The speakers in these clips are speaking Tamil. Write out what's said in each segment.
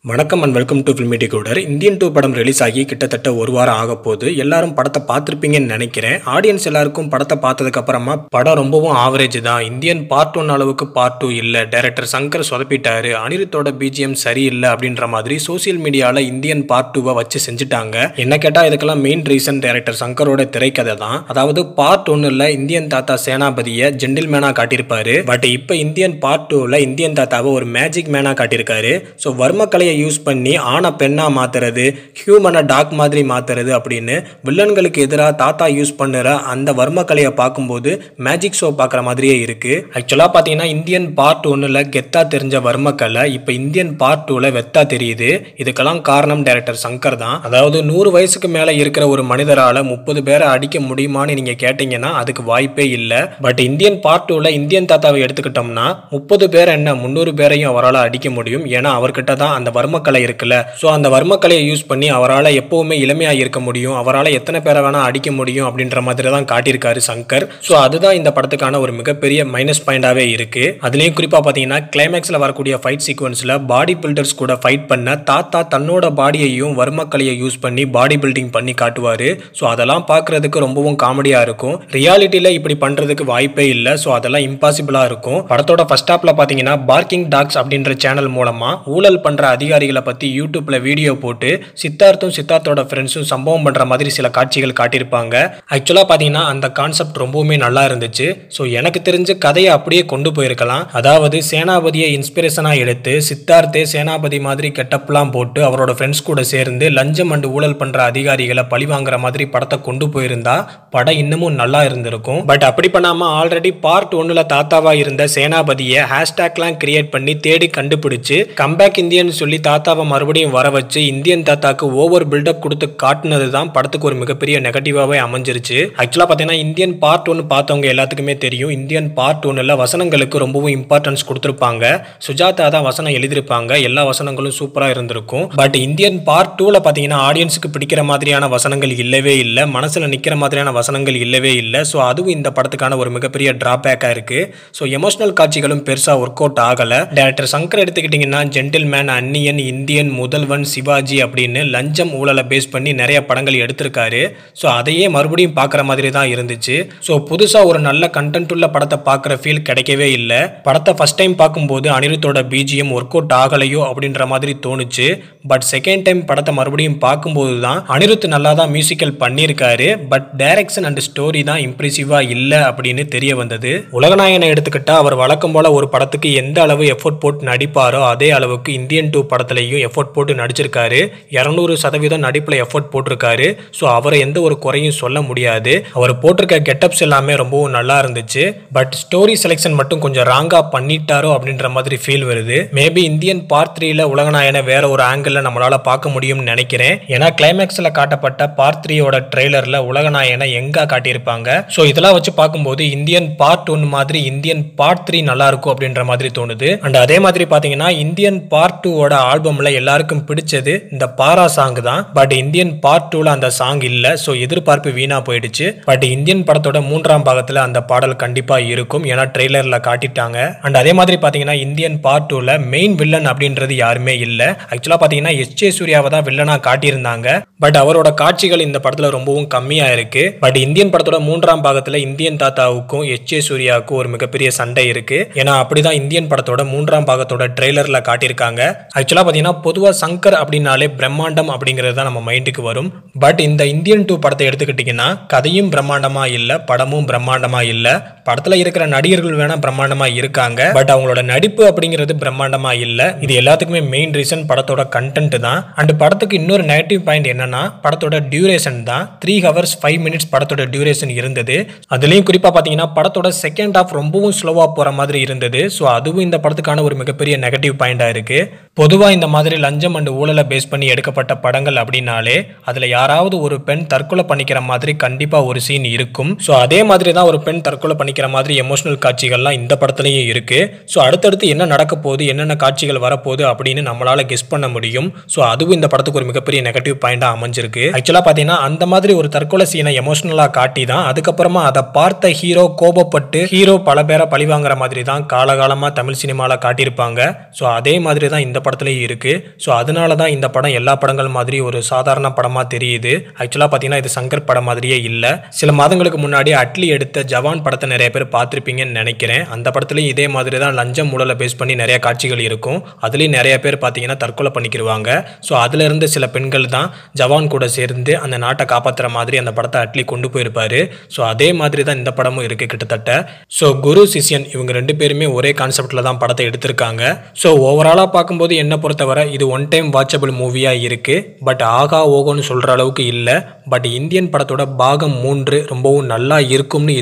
வணக்கம் and welcome to filmi decoder. Indian 2 படம் ரிலீஸ் ஆகி கிட்டத்தட்ட ஒரு வாரம் ஆக போகுது. எல்லாரும் படத்தை பார்த்துருப்பீங்கன்னு நினைக்கிறேன். ஆடியன்ஸ் எல்லாருக்கும் படத்தை பார்த்ததுக்கு அப்புறமா படம் ரொம்பவும் ஆவரேஜ் தான், இந்தியன் பார்ட் 1 அளவுக்கு பார்ட் 2 இல்லை, டைரக்டர் சங்கர் சொதப்பிட்டாரு, அனிருத்தோட பிஜிஎம் சரியில்லை அப்படின்ற மாதிரி சோசியல் மீடியாவில் இந்தியன் பார்ட் 2 வச்சு செஞ்சுட்டாங்க. என்ன கேட்டால் இதுக்கெல்லாம் மெயின் ரீசன் டைரக்டர் சங்கரோட திரைக்கதை தான். அதாவது பார்ட் 1ல் இந்தியன் தாத்தா சேனாபதியை ஜென்டில்மேனாக காட்டியிருப்பாரு. பட் இப்போ இந்தியன் பார்ட் 2ல் இந்தியன் தாத்தாவை ஒரு மேஜிக் மேனாக காட்டியிருக்காரு. ஸோ வர்மக்கலையை யூஸ் பண்ணி ஆனை பெண்ணா மாத்துறது, ஹியூமனை டாக் மாதிரி மாத்துறது அப்படின்னு வில்லன்களுக்கு எதிராக தாத்தா யூஸ் பண்ணுற அந்த வர்மக்கலையை பார்க்கும்போது மேஜிக் ஷோ பார்க்குற மாதிரியே இருக்கு. ஆக்சுவலாக பார்த்தீங்கன்னா இந்தியன் பார்ட் 1ல் கெத்தா தெரிஞ்ச வர்மக்கலை இப்போ இந்தியன் பார்ட் 2ல் வெத்தா தெரியுது. இதுக்கெல்லாம் காரணம் டைரக்டர் சங்கர் தான். அதாவது 100 வயசுக்கு மேலே இருக்கிற ஒரு மனிதரால் 30 பேரை அடிக்க முடியுமான்னு நீங்க கேட்டீங்கன்னா அதுக்கு வாய்ப்பே இல்லை. பட் இந்தியன் பார்ட் 2ல் இந்தியன் தாத்தாவை எடுத்துக்கிட்டோம்னா 30 பேர் என்ன 300 பேரையும் அவரால் அடிக்க முடியும். ஏன்னா அவர்கிட்ட தான் அந்த வர்மக்கலை இருக்குல்ல. ஸோ அந்த வர்மக்கலையை யூஸ் பண்ணி அவரால் எப்பவுமே இளமையா இருக்க முடியும், அவரால் எத்தனை பேரை வேணா அடிக்க முடியும் அப்படின்ற மாதிரி தான் காட்டியிருக்காரு சங்கர். ஸோ அதுதான் இந்த படத்துக்கான ஒரு மிகப்பெரிய மைனஸ் பாயிண்டாவே இருக்கு. அதுலேயும் குறிப்பாக பார்த்தீங்கன்னா கிளைமேக்ஸில் வரக்கூடிய ஃபைட் சீக்வன்ஸில் பாடி பில்டர்ஸ் கூட ஃபைட் பண்ண தாத்தா தன்னோட பாடியையும் வர்மக்கலையை யூஸ் பண்ணி பாடி பில்டிங் பண்ணி காட்டுவாரு. ஸோ அதெல்லாம் பார்க்கறதுக்கு ரொம்பவும் காமெடியா இருக்கும். ரியாலிட்டியில இப்படி பண்றதுக்கு வாய்ப்பே இல்லை. ஸோ அதெல்லாம் இம்பாசிபிளா இருக்கும். படத்தோட ஃபர்ஸ்ட் ஹாப்ல பார்த்தீங்கன்னா பார்க்கிங் டாக்ஸ் அப்படின்ற சேனல் மூலமா ஊழல் பண்ற அதிகாரிகளை பத்தி யூடியூப்ல வீடியோ போட்டு சித்தார்த்தோட ஃப்ரெண்ட்ஸும் சம்பவம் பண்ற மாதிரி சில காட்சிகள் காட்டியிருப்பாங்க. ஆக்சுவலா பாத்தீங்கன்னா அந்த கான்செப்ட் ரொம்பவுமே நல்லா இருந்துச்சு. ஸோ எனக்கு தெரிஞ்ச கதையை அப்படியே கொண்டு போயிருக்கலாம். அதாவது சேனாபதியை இன்ஸ்பிரேஷனா எடுத்து சித்தார்த்தே சேனாபதி மாதிரி கெட்டப்லாம் போட்டு அவரோட ஃப்ரெண்ட்ஸ் கூட சேர்ந்து லஞ்சம் அண்ட் ஊழல் பண்ற அதிகாரிகளை பழி வாங்குற மாதிரி படத்தை கொண்டு போயிருந்தா படம் இன்னமும் நல்லா இருந்திருக்கும். பட் அப்படி பண்ணாம ஆல்ரெடி பார்ட் 1ல் தாத்தாவா இருந்த சேனாபதியை ஹேஷ்டேக்லாம் கிரியேட் பண்ணி தேடி கண்டுபிடிச்சு கம்பேக் இந்தியன் சொல்லி தாத்தாவை மறுபடியும் வர வச்சு இந்தியன் தாத்தாக்கு ஓவர் பில்டப் கொடுத்து காட்டினது தான் படத்துக்கு ஒரு மிகப்பெரிய நெகட்டிவாவே அமைஞ்சிருச்சு. ஆக்சுவலா பாத்தீங்கன்னா இந்தியன் பார்ட் 1 பார்த்தவங்க எல்லாத்துக்குமே தெரியும், இந்தியன் பார்ட் 1ல் வசனங்களுக்கு ரொம்பவும் இம்பார்ட்டன்ஸ் கொடுத்திருப்பாங்க. சுஜாதா தான் வசனம் எழுதியிருப்பாங்க. எல்லா வசனங்களும் சூப்பரா இருந்திருக்கும். பட் இந்தியன் பார்ட் 2ல பாத்தீங்கன்னா ஆடியன்ஸுக்கு பிடிக்கிற மாதிரியான வசனங்கள் இல்லவே இல்லை, மனசுல நிக்கிற மாதிரியான வசனங்கள் இல்லவே இல்லை. ஸோ அதுவும் இந்த படத்துக்கான ஒரு மிகப்பெரிய டிராபேக்கா இருக்கு. ஸோ எமோஷனல் காட்சிகளும் பெருசா ஒர்க் அவுட் ஆகல. டைரக்டர் சங்கர் எடுத்துக்கிட்டீங்கன்னா ஜென்டில்மேன், அன்னியன், இந்தியன், முதல்வன், சிவாஜி அப்படின்னு லஞ்சம் ஊழலை பேஸ் பண்ணி நிறைய படங்கள் எடுத்திருக்காரு. ஸோ அதையே மறுபடியும் பார்க்குற மாதிரி தான் இருந்துச்சு. ஸோ புதுசாக ஒரு நல்ல கண்டென்ட் உள்ள படத்தை பார்க்குற ஃபீல் கிடைக்கவே இல்லை. படத்தை ஃபர்ஸ்ட் டைம் பார்க்கும்போது அனிருத்தோட பிஜிஎம் ஒர்க் அவுட் ஆகலையோ அப்படின்ற மாதிரி தோணுச்சு. பட் செகண்ட் டைம் படத்தை மறுபடியும் பார்க்கும்போது தான் அனிருத் நல்லா தான் மியூசிக்கல் பண்ணியிருக்காரு. பட் டைரக்ஷன் அண்ட் ஸ்டோரி தான் இம்ப்ரெசிவா இல்லை அப்படின்னு தெரிய வந்தது. உலகநாயகனை எடுத்துக்கிட்டா அவர் வழக்கம் போல ஒரு படத்துக்கு எந்த அளவு எஃபோர்ட் போட்டு நடிப்பாரோ அதே அளவுக்கு இந்தியன் 2 படத்துலையும் எஃபோர்ட் போட்டு நடிச்சிருக்காரு. 200% நடிப்புல எஃபோர்ட் போட்டிருக்காரு. ஸோ அவரை எந்த ஒரு குறையும் சொல்ல முடியாது. அவர் போட்டிருக்க கெட்டப்ஸ் எல்லாமே ரொம்பவும் நல்லா இருந்துச்சு. பட் ஸ்டோரி செலெக்ஷன் மட்டும் கொஞ்சம் ராங்கா பண்ணிட்டாரோ அப்படின்ற மாதிரி ஃபீல் வருது. மேபி இந்தியன் பார்ட் 3ல உலகநாயகனை வேற ஒரு ஆங்கிள் நம்மளால பார்க்க முடியும்னு நினைக்கிறேன். ஏன்னா கிளைமேக்ஸ்ல காட்டப்பட்ட பார்ட் 3யோட ட்ரெய்லர்ல உலகநாயகனை எங்க காட்டியிருப்பாங்க. ஸோ இதெல்லாம் வச்சு பார்க்கும்போது இந்தியன் பார்ட் 1 மாதிரி இந்தியன் பார்ட் 3 நல்லா இருக்கும் அப்படின்ற மாதிரி தோணுது. அண்ட் அதே மாதிரி பாத்தீங்கன்னா இந்தியன் பார்ட் 2வோட ஆல்பம்ல எல்லாருக்கும் பிடிச்சது இந்த பாரா சாங் தான். பட் இந்தியன் பார்ட் 2ல அந்த சாங் இல்ல. ஸோ எதிர்பார்ப்பு வீணா போயிடுச்சு. பட் இந்தியன் படத்தோட 3ஆம் பாகத்துல அந்த பாடல் கண்டிப்பா இருக்கும். ஏன்னா ட்ரெய்லர்ல காட்டிட்டாங்க. அண்ட் அதே மாதிரி பாத்தீங்கன்னா இந்தியன் பார்ட் 2ல மெயின் வில்லன் அப்படின்றது யாருமே இல்ல. ஆக்சுவலா பாத்தீங்கன்னா எஸ்.ஜே. சூர்யாவை தான் வில்லனா காட்டியிருந்தாங்க. பட் அவரோட காட்சிகள் இந்த படத்துல ரொம்பவும் கம்மியா இருக்கு. பட் இந்தியன் படத்தோட 3ஆம் பாகத்துல இந்தியன் தாத்தாவுக்கும் எஸ்.ஜே. சூர்யாவுக்கும் ஒரு மிகப்பெரிய சண்டை இருக்கு. ஏன்னா அப்படிதான் இந்தியன் படத்தோட 3ஆம் பாகத்தோட ட்ரெய்லர்ல காட்டியிருக்காங்க. ஆக்சுவலா பாத்தீங்கன்னா பொதுவா சங்கர் அப்படின்னாலே பிரம்மாண்டம் அப்படிங்கிறது தான் நம்ம மைண்டுக்கு வரும். பட் இந்த இந்தியன் 2 படத்தை எடுத்துக்கிட்டீங்கன்னா கதையும் பிரம்மாண்டமா இல்ல, படமும் பிரம்மாண்டமா இல்ல. படத்துல இருக்கிற நடிகர்கள் வேணா பிரம்மாண்டமா இருக்காங்க. பட் அவங்களோட நடிப்பு அப்படிங்கிறது பிரம்மாண்டமா இல்ல. இது எல்லாத்துக்குமே மெயின் ரீசன் படத்தோட கண்டென்ட் தான். அண்ட் படத்துக்கு இன்னொரு நெகட்டிவ் பாயிண்ட் என்னன்னா படத்தோட டியூரேஷன் தான். 3 hours 5 minutes படத்தோட டியூரேஷன் இருந்தது. அதுலயும் குறிப்பா பாத்தீங்கன்னா படத்தோட செகண்ட் ஹாஃப் ரொம்பவும் ஸ்லோவா போற மாதிரி இருந்தது. ஸோ அதுவும் இந்த படத்துக்கான ஒரு மிகப்பெரிய நெகட்டிவ் பாயிண்டா இருக்கு. பொதுவா இந்த மாதிரி லஞ்சம் அண்ட் ஊழலை பேஸ் பண்ணி எடுக்கப்பட்ட படங்கள் அப்படின்னாலே அதுல யாராவது ஒரு பெண் தற்கொலை பண்ணிக்கிற மாதிரி கண்டிப்பா ஒரு சீன் இருக்கும். ஸோ அதே மாதிரி தான் ஒரு பெண் தற்கொலை பண்ணிக்கிற மாதிரி எமோஷனல் காட்சிகள்லாம் இந்த படத்துலயும் இருக்கு. ஸோ அடுத்தடுத்து என்ன நடக்க போகுது, என்னென்ன காட்சிகள் வரப்போகுது அப்படின்னு நம்மளால கெஸ் பண்ண முடியும். ஸோ அதுவும் இந்த படத்துக்கு ஒரு மிகப்பெரிய நெகட்டிவ் பாயிண்டா அமைஞ்சிருக்கு. ஆக்சுவலா பாத்தீங்கன்னா அந்த மாதிரி ஒரு தற்கொலை சீனை எமோஷனலா காட்டி தான் அதுக்கப்புறமா அதை பார்த்த ஹீரோ கோபப்பட்டு ஹீரோ பல பேரை பழிவாங்கிற மாதிரி தான் காலகாலமா தமிழ் சினிமால காட்டியிருப்பாங்க. ஸோ அதே மாதிரி தான் இந்த படத்துலையும் இருக்குது. ஸோ அதனால தான் இந்த படம் எல்லா படங்கள் மாதிரி ஒரு சாதாரண படமாக தெரியுது. ஆக்சுவலாக பார்த்தீங்கன்னா இது சங்கர் படம் மாதிரியே இல்லை. சில மாதங்களுக்கு முன்னாடி அட்லி எடுத்த ஜவான் படத்தை நிறைய பேர் பார்த்துருப்பீங்கன்னு நினைக்கிறேன். அந்த படத்துலையும் இதே மாதிரி தான் லஞ்சம் ஊழலை பேஸ் பண்ணி நிறைய காட்சிகள் இருக்கும். அதுலேயும் நிறைய பேர் பார்த்தீங்கன்னா தற்கொலை பண்ணிக்கிடுவாங்க. ஸோ அதிலிருந்து சில பெண்கள் தான் ஜவான் கூட சேர்ந்து அந்த நாட்டை காப்பாற்றுற மாதிரி அந்த படத்தை அட்லி கொண்டு போயிருப்பாரு. ஸோ அதே மாதிரி தான் இந்த படமும் இருக்குது கிட்டத்தட்ட. ஸோ குரு சிஷ்யன் இவங்க 2 பேருமே ஒரே கான்செப்டில் தான் படத்தை எடுத்திருக்காங்க. ஸோ ஓவராலாக பார்க்கும்போது என்னை பொறுத்தவரை இது ஒன் டைம் வாட்சபிள் மூவியாக இருக்குது. பட் ஆகா ஓகோன்னு சொல்கிற அளவுக்கு இல்லை. பட் இந்தியன் படத்தோட பாகம் 3 ரொம்பவும் நல்லா இருக்கும்னு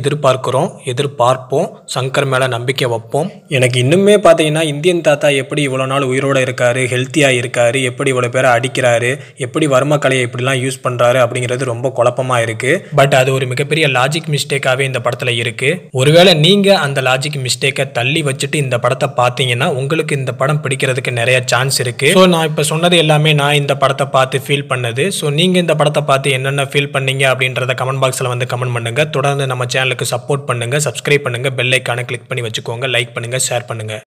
எதிர்பார்ப்போம். சங்கர் மேலே நம்பிக்கை வைப்போம். எனக்கு இன்னுமே பார்த்தீங்கன்னா இந்தியன் தாத்தா எப்படி இவ்வளோ நாள் உயிரோடு இருக்காரு, ஹெல்த்தியாக இருக்காரு, எப்படி இவ்வளோ பேரை அடிக்கிறாரு, எப்படி வர்ம கலையை இப்படிலாம் யூஸ் பண்ணுறாரு அப்படிங்கிறது ரொம்ப குழப்பமாக இருக்குது. பட் அது ஒரு மிகப்பெரிய லாஜிக் மிஸ்டேக்காகவே இந்த படத்தில் இருக்குது. ஒருவேளை நீங்கள் அந்த லாஜிக் மிஸ்டேக்கை தள்ளி வச்சுட்டு இந்த படத்தை பார்த்தீங்கன்னா உங்களுக்கு இந்த படம் பிடிக்கிறதுக்கு நிறைய சான்ஸ் இருக்குது. ஸோ நான் இப்போ சொன்னது எல்லாமே நான் இந்த படத்தை பார்த்து ஃபீல் பண்ணது. ஸோ நீங்கள் இந்த படத்தை பார்த்து என்னென்ன ஃபீல் பண்ணீங்க அப்படின்றத கமெண்ட் பாக்ஸில் வந்து கமெண்ட் பண்ணுங்கள். தொடர்ந்து நம்ம சேனலுக்கு சப்போர்ட் பண்ணுங்கள், சப்ஸ்கிரைப் பண்ணுங்கள், பெல் ஐக்கானை கிளிக் பண்ணி வச்சுக்கோங்க, லைக் பண்ணுங்கள், ஷேர் பண்ணுங்கள்.